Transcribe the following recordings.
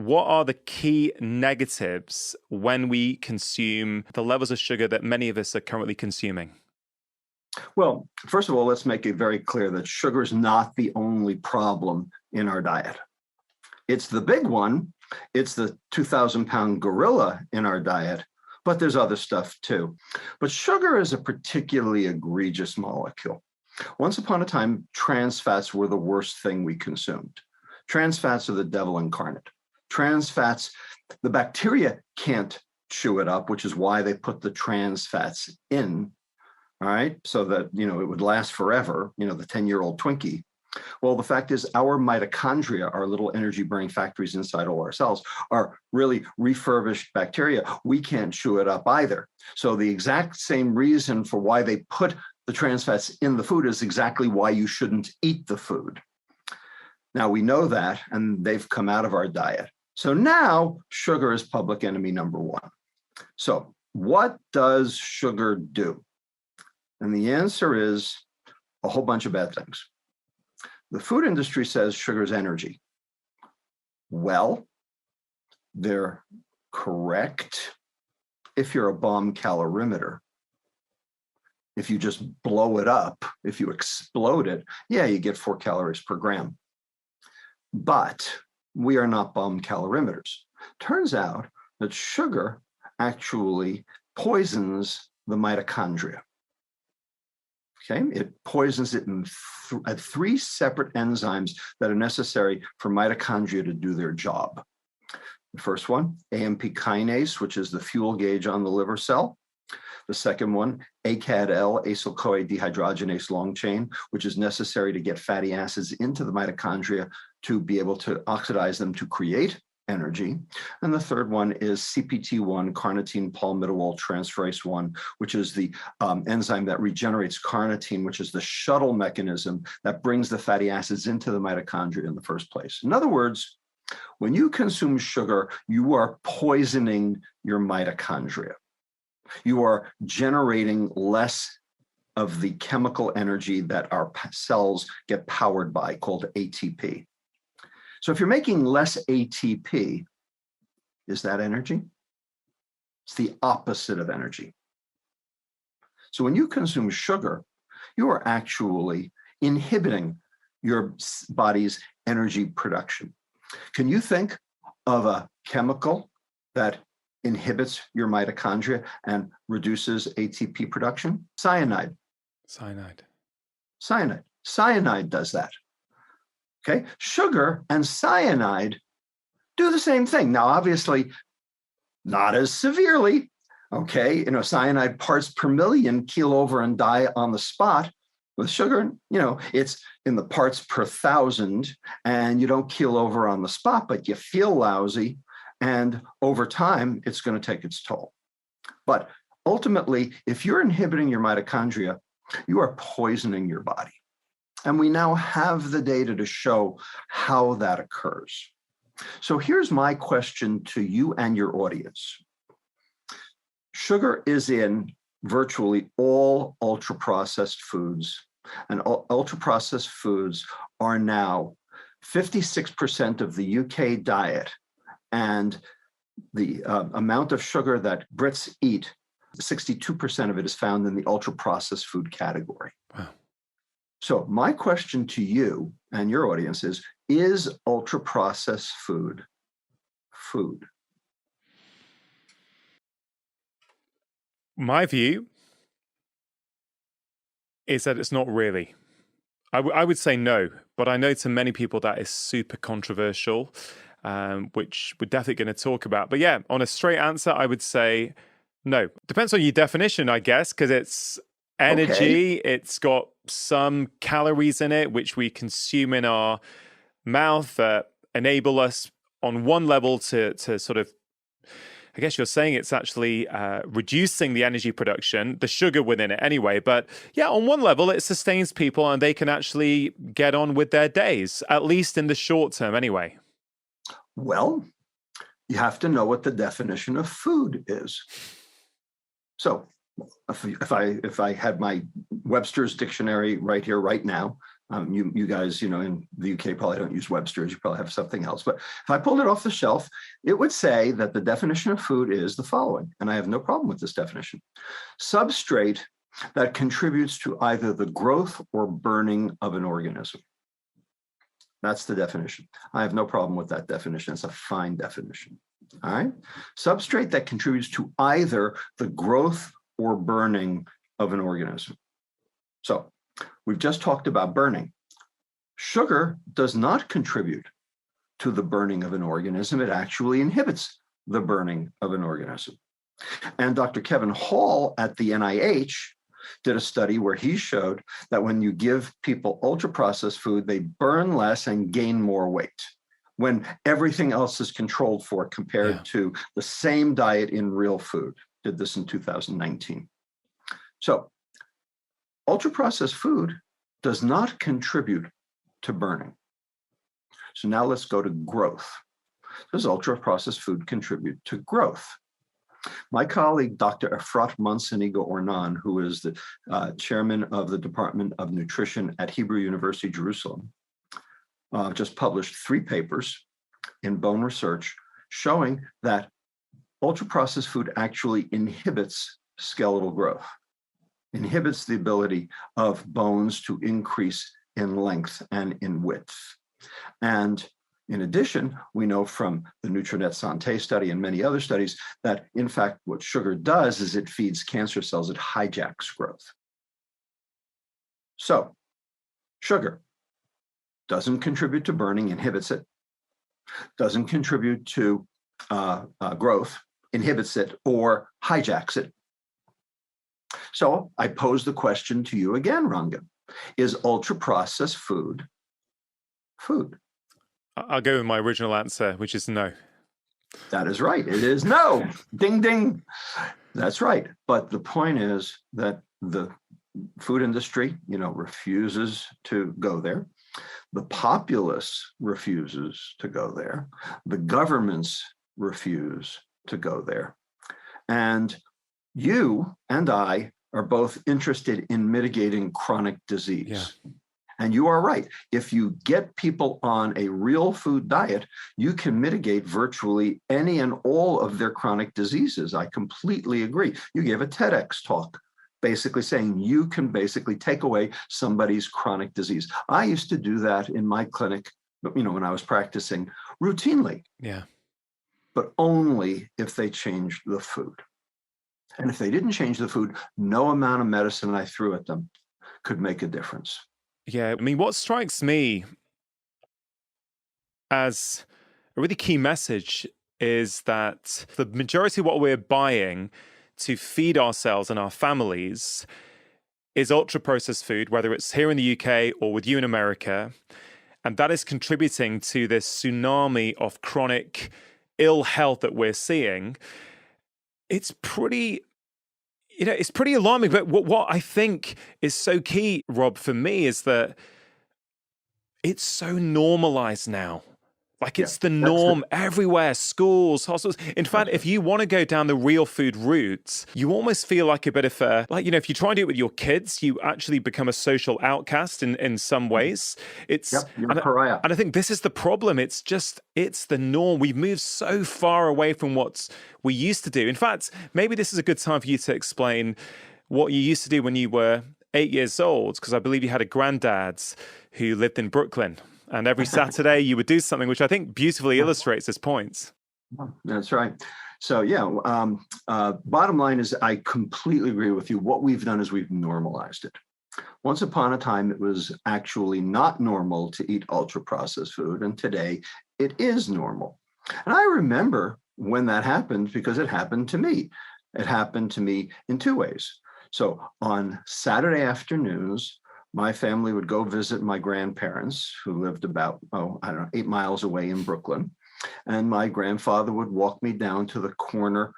what are the key negatives when we consume the levels of sugar that many of us are currently consuming? Well, first of all, let's make it very clear that sugar is not the only problem in our diet. It's the big one. It's the 2,000-pound gorilla in our diet, but there's other stuff too. But sugar is a particularly egregious molecule. Once upon a time, trans fats were the worst thing we consumed. Trans fats are the devil incarnate. Trans fats, the bacteria can't chew it up, which is why they put the trans fats in, all right, so that, it would last forever, the 10-year-old Twinkie. Well, the fact is our mitochondria, our little energy burning factories inside all our cells, are really refurbished bacteria. We can't chew it up either. So the exact same reason for why they put the trans fats in the food is exactly why you shouldn't eat the food. Now we know that, and they've come out of our diet. So now sugar is public enemy number one. So what does sugar do? And the answer is a whole bunch of bad things. The food industry says sugar is energy. Well, they're correct if you're a bomb calorimeter. If you just blow it up, if you explode it, yeah, you get 4 calories per gram. But we are not bomb calorimeters. Turns out that sugar actually poisons the mitochondria. Okay, it poisons it at 3 separate enzymes that are necessary for mitochondria to do their job. The first one, AMP kinase, which is the fuel gauge on the liver cell. The second one, ACAD-L, acyl-CoA dehydrogenase long chain, which is necessary to get fatty acids into the mitochondria to be able to oxidize them to create energy. And the third one is CPT1, carnitine palmitoyl transferase 1, which is the enzyme that regenerates carnitine, which is the shuttle mechanism that brings the fatty acids into the mitochondria in the first place. In other words, when you consume sugar, you are poisoning your mitochondria. You are generating less of the chemical energy that our cells get powered by, called ATP. So if you're making less ATP, is that energy? It's the opposite of energy. So when you consume sugar, you are actually inhibiting your body's energy production. Can you think of a chemical that inhibits your mitochondria and reduces ATP production? Cyanide. Cyanide. Cyanide does that. Okay, sugar and cyanide do the same thing. Now, obviously, not as severely. Okay, cyanide parts per million keel over and die on the spot. With sugar, it's in the parts per thousand, and you don't keel over on the spot, but you feel lousy, and over time, it's going to take its toll. But ultimately, if you're inhibiting your mitochondria, you are poisoning your body. And we now have the data to show how that occurs. So here's my question to you and your audience. Sugar is in virtually all ultra-processed foods, and ultra-processed foods are now 56% of the UK diet, and the amount of sugar that Brits eat, 62% of it is found in the ultra-processed food category. Wow. So my question to you and your audience is ultra-processed food food? My view is that it's not really. I would say no, but I know to many people that is super controversial, which we're definitely going to talk about. But yeah, on a straight answer, I would say no. Depends on your definition, I guess, because it's energy. Okay. It's got some calories in it, which we consume in our mouth that enable us on one level to sort of, I guess you're saying it's actually reducing the energy production, the sugar within it anyway. But yeah, on one level, it sustains people and they can actually get on with their days, at least in the short term anyway. Well, you have to know what the definition of food is. So if I had my Webster's dictionary right here, right now, You guys, in the UK probably don't use Webster's. You probably have something else. But if I pulled it off the shelf, it would say that the definition of food is the following, and I have no problem with this definition. Substrate that contributes to either the growth or burning of an organism. That's the definition. I have no problem with that definition. It's a fine definition. All right. Substrate that contributes to either the growth or burning of an organism. So we've just talked about burning. Sugar does not contribute to the burning of an organism. It actually inhibits the burning of an organism. And Dr. Kevin Hall at the NIH did a study where he showed that when you give people ultra-processed food, they burn less and gain more weight when everything else is controlled for compared to the same diet in real food. Did this in 2019. So ultra-processed food does not contribute to burning. So now let's go to growth. Does ultra-processed food contribute to growth? My colleague, Dr. Efrat Monsenigo-Ornan, who is the chairman of the Department of Nutrition at Hebrew University, Jerusalem, just published 3 papers in Bone Research showing that ultra-processed food actually inhibits skeletal growth, inhibits the ability of bones to increase in length and in width. And in addition, we know from the Nutrinet Santé study and many other studies that, in fact, what sugar does is it feeds cancer cells, it hijacks growth. So, sugar doesn't contribute to burning, inhibits it, doesn't contribute to growth, inhibits it, or hijacks it. So, I pose the question to you again, Rangan. Is ultra-processed food food? I'll go with my original answer, which is no. That is right. It is no. Ding, ding. That's right. But the point is that the food industry, refuses to go there. The populace refuses to go there. The governments refuse to go there. And you and I are both interested in mitigating chronic disease. Yeah. And you are right. If you get people on a real food diet, you can mitigate virtually any and all of their chronic diseases. I completely agree. You gave a TEDx talk basically saying you can basically take away somebody's chronic disease. I used to do that in my clinic, when I was practicing routinely. Yeah. But only if they changed the food. And if they didn't change the food, no amount of medicine I threw at them could make a difference. Yeah, I mean, what strikes me as a really key message is that the majority of what we're buying to feed ourselves and our families is ultra-processed food, whether it's here in the UK or with you in America. And that is contributing to this tsunami of chronic ill health that we're seeing. It's pretty alarming. But what I think is so key, Rob, for me, is that it's so normalized now. Like it's the norm everywhere, schools, hospitals. In fact, if you want to go down the real food route, you almost feel like a bit of a, if you try and do it with your kids, you actually become a social outcast in some ways. You're a pariah. And I think this is the problem. It's the norm. We've moved so far away from what we used to do. In fact, maybe this is a good time for you to explain what you used to do when you were 8 years old, because I believe you had a granddad who lived in Brooklyn. And every Saturday you would do something which I think beautifully illustrates this point. That's right. So bottom line is I completely agree with you. What we've done is we've normalized it. Once upon a time, it was actually not normal to eat ultra-processed food. And today it is normal. And I remember when that happened because it happened to me. It happened to me in 2 ways. So on Saturday afternoons, my family would go visit my grandparents who lived about, 8 miles away in Brooklyn. And my grandfather would walk me down to the corner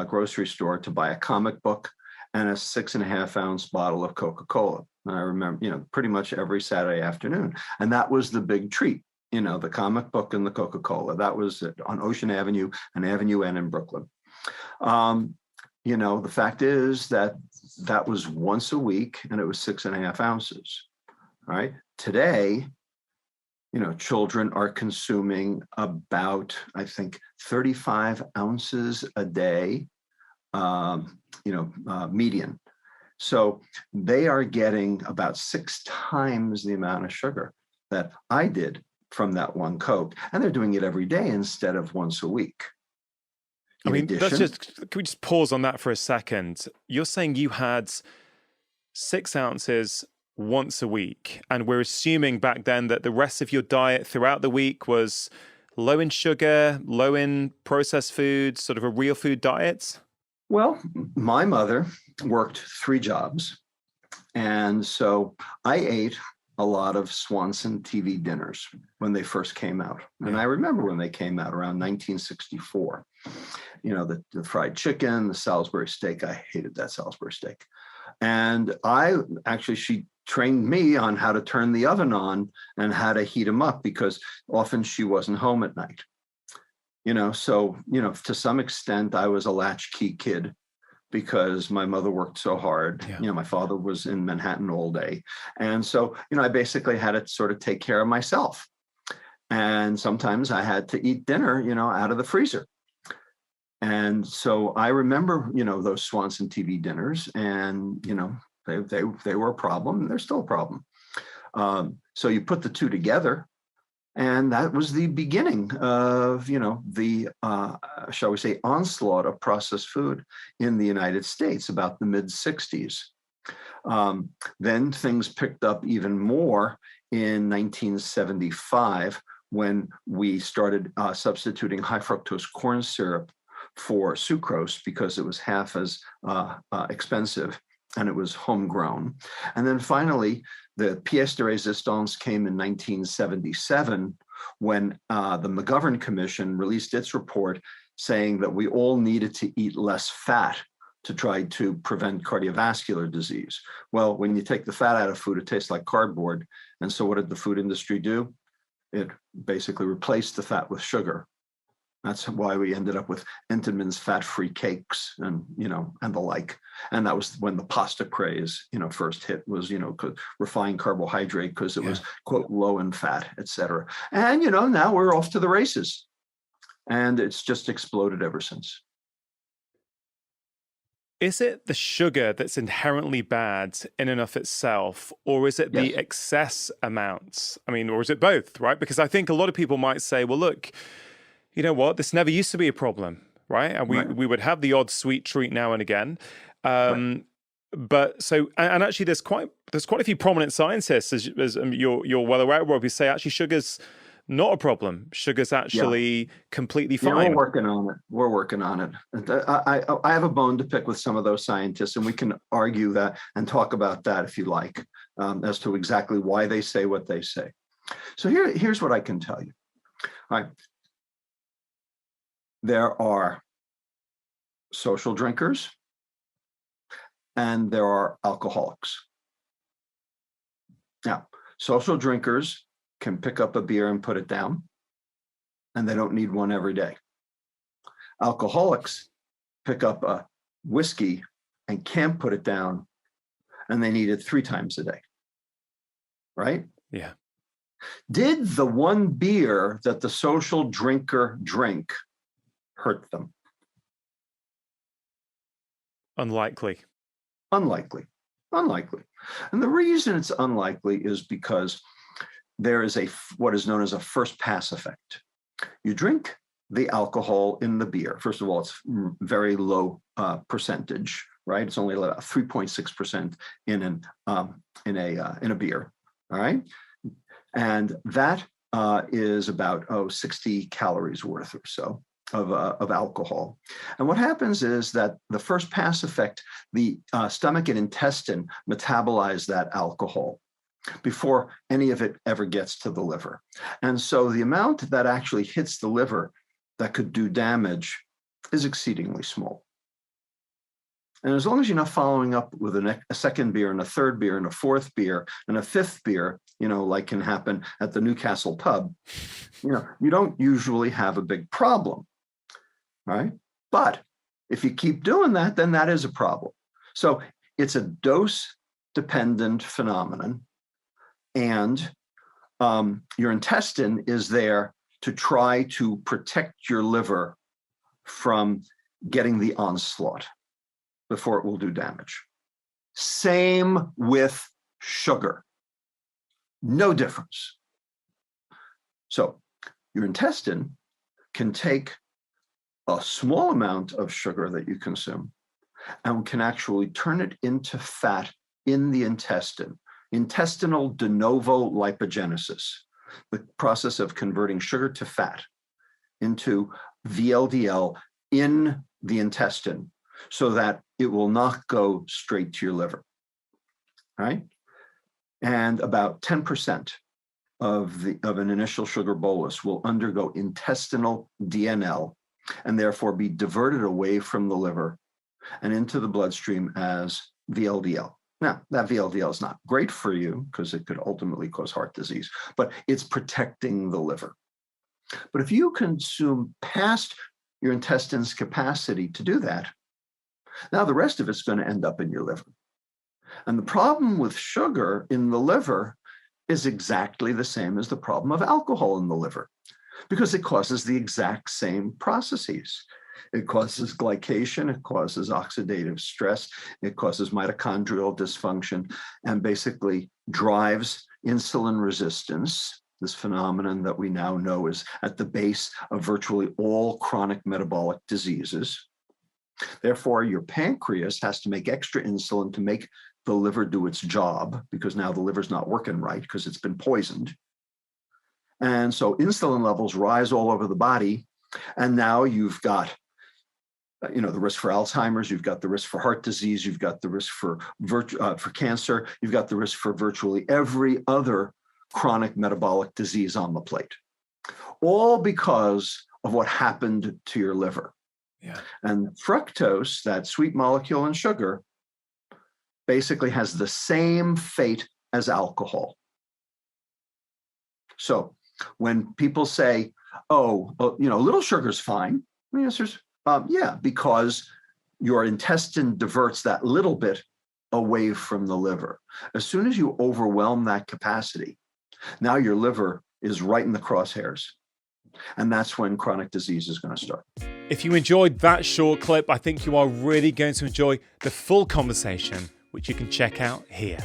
grocery store to buy a comic book and a 6.5-ounce bottle of Coca-Cola. And I remember, pretty much every Saturday afternoon. And that was the big treat, the comic book and the Coca-Cola. That was on Ocean Avenue and Avenue N in Brooklyn. The fact is that was once a week and it was 6.5 ounces. All right. Today, children are consuming about, I think, 35 ounces a day, median. So they are getting about 6 times the amount of sugar that I did from that one Coke. And they're doing it every day instead of once a week. Can we just pause on that for a second? You're saying you had 6 ounces once a week, and we're assuming back then that the rest of your diet throughout the week was low in sugar, low in processed foods, sort of a real food diet? Well, my mother worked 3 jobs, and so I ate a lot of Swanson TV dinners when they first came out. And I remember when they came out around 1964. The fried chicken, the Salisbury steak. I hated that Salisbury steak. And she trained me on how to turn the oven on and how to heat them up, because often she wasn't home at night. So, to some extent, I was a latchkey kid because my mother worked so hard. Yeah. My father was in Manhattan all day. And so, I basically had to sort of take care of myself. And sometimes I had to eat dinner, out of the freezer. And so I remember, those Swanson TV dinners, and, they were a problem, and they're still a problem. So you put the two together, and that was the beginning of, shall we say, onslaught of processed food in the United States about the mid-60s. Then things picked up even more in 1975 when we started substituting high fructose corn syrup for sucrose because it was half as expensive and it was homegrown. And then finally, the pièce de résistance came in 1977 when the McGovern Commission released its report saying that we all needed to eat less fat to try to prevent cardiovascular disease. Well, when you take the fat out of food, it tastes like cardboard. And so what did the food industry do? It basically replaced the fat with sugar. That's why we ended up with Entenmann's fat-free cakes and, and the like. And that was when the pasta craze, first hit was, refined carbohydrate because it was, quote, low in fat, et cetera. And, now we're off to the races. And it's just exploded ever since. Is it the sugar that's inherently bad in and of itself, or is it the excess amounts? Or is it both, right? Because I think a lot of people might say, well, look, you know what? This never used to be a problem, right? And we would have the odd sweet treat now and again. But so, and actually there's quite a few prominent scientists, as you're well aware, Rob, who say actually sugar's not a problem. Sugar's actually completely fine. We're working on it. I have a bone to pick with some of those scientists, and we can argue that and talk about that if you like, as to exactly why they say what they say. So here's what I can tell you. All right. There are social drinkers and there are alcoholics. Now, social drinkers can pick up a beer and put it down, and they don't need one every day. Alcoholics pick up a whiskey and can't put it down, and they need it 3 times a day. Right? Yeah. Did the one beer that the social drinker drank hurt them? Unlikely. And the reason it's unlikely is because there is what is known as a first pass effect. You drink the alcohol in the beer. First of all, it's very low percentage, right? It's only about 3.6% in a beer. All right, and that is about 60 calories worth or so of alcohol. And what happens is that the first pass effect, the stomach and intestine metabolize that alcohol before any of it ever gets to the liver. And so the amount that actually hits the liver that could do damage is exceedingly small. And as long as you're not following up with a second beer and a third beer and a fourth beer and a fifth beer, like can happen at the Newcastle pub, you don't usually have a big problem, right? But if you keep doing that, then that is a problem. So it's a dose-dependent phenomenon. And your intestine is there to try to protect your liver from getting the onslaught before it will do damage. Same with sugar. No difference. So your intestine can take a small amount of sugar that you consume and can actually turn it into fat in the intestine. Intestinal de novo lipogenesis, the process of converting sugar to fat into VLDL in the intestine so that it will not go straight to your liver, right? And about 10% of an initial sugar bolus will undergo intestinal DNL and therefore be diverted away from the liver and into the bloodstream as VLDL. Now, that VLDL is not great for you because it could ultimately cause heart disease, but it's protecting the liver. But if you consume past your intestine's capacity to do that, now the rest of it's going to end up in your liver. And the problem with sugar in the liver is exactly the same as the problem of alcohol in the liver, because it causes the exact same processes. It causes glycation, it causes oxidative stress, it causes mitochondrial dysfunction, and basically drives insulin resistance, this phenomenon that we now know is at the base of virtually all chronic metabolic diseases. Therefore, your pancreas has to make extra insulin to make the liver do its job, because now the liver's not working right because it's been poisoned. And so insulin levels rise all over the body, and now you've got the risk for Alzheimer's, you've got the risk for heart disease, you've got the risk for cancer, you've got the risk for virtually every other chronic metabolic disease on the plate, all because of what happened to your liver. Yeah. And fructose, that sweet molecule in sugar, basically has the same fate as alcohol. So when people say, oh, well, little sugar's fine, the answer is, yeah, because your intestine diverts that little bit away from the liver. As soon as you overwhelm that capacity, now your liver is right in the crosshairs. And that's when chronic disease is going to start. If you enjoyed that short clip, I think you are really going to enjoy the full conversation, which you can check out here.